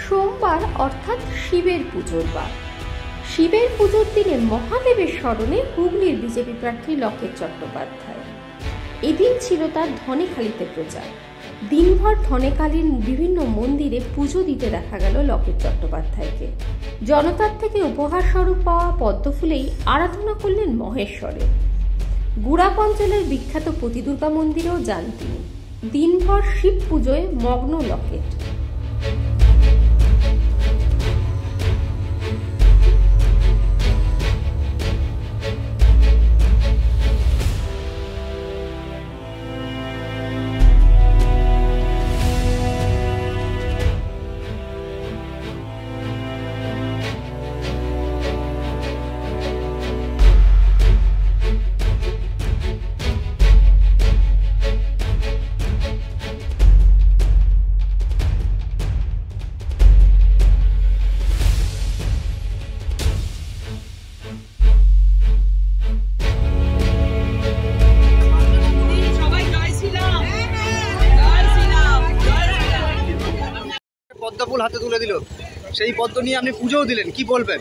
সোমবার অর্থাৎ শিবের পুজোর বার। শিবের পুজোর দিনে মহাদেবের স্মরণে হুগলির বিজেপি প্রার্থী লকেট চট্টোপাধ্যায়। এদিন ছিল তার ধনেখালিতে প্রচার। দিনভর ধনেখালির বিভিন্ন মন্দিরে পুজো দিতে দেখা গেল লকেট চট্টোপাধ্যায়কে। জনতার থেকে উপহার স্বরূপ পাওয়া পদ্মফুলেই আরাধনা করলেন মহেশ্বরে। গুড়াপঞ্চলের বিখ্যাত পতিদুর্গা মন্দিরেও যান তিনি। দিনভর শিব পুজোয় মগ্ন লকেট। পদ্মফুল হাতে তুলে দিল, সেই পদ্ম নিয়ে আপনি পুজোও দিলেন, কি বলবেন?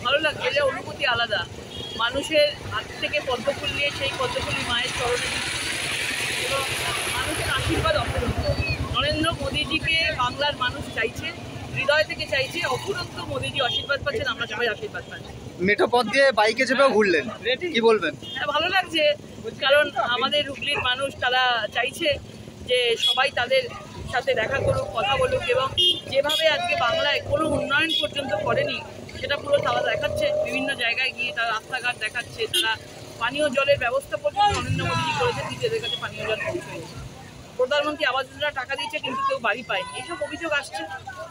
ভালো লাগছে, যে অনুভূতি আলাদা। মানুষের হাত থেকে পদ্মফুল নিয়ে সেই পদ্মফুলি মায়ের চরণে এবং মানুষের আশীর্বাদ অফুরন্ত। নরেন্দ্র মোদীজিকে বাংলার মানুষ চাইছে, হৃদয় থেকে চাইছে, অফুরন্ত মোদীজি আশীর্বাদ পাচ্ছেন, আমরা সবাই আশীর্বাদ পাচ্ছি। মেঠো পথ দিয়ে বাইকে চেপেও ঘুরলেন, কি বলবেন? হ্যাঁ, ভালো লাগছে, কারণ আমাদের হুগলির মানুষ তারা চাইছে যে সবাই তাদের সাথে দেখা করুক, কথা বলুক, এবং যেভাবে আজকে বাংলায় কোনো উন্নয়ন পর্যন্ত করেনি সেটা পুরো তারা দেখাচ্ছে। বিভিন্ন জায়গায় গিয়ে তারা রাস্তাঘাট দেখাচ্ছে, তারা পানীয় জলের ব্যবস্থা পর্যন্ত নরেন্দ্র মোদী করেছে, নিজেদের কাছে পানীয় জল পৌঁছাচ্ছে। প্রধানমন্ত্রী আবাস যোজনা টাকা দিয়েছে কিন্তু কেউ বাড়ি পায়নি, এইসব অভিযোগ আসছে,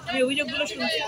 আমি অভিযোগগুলো শুনছি।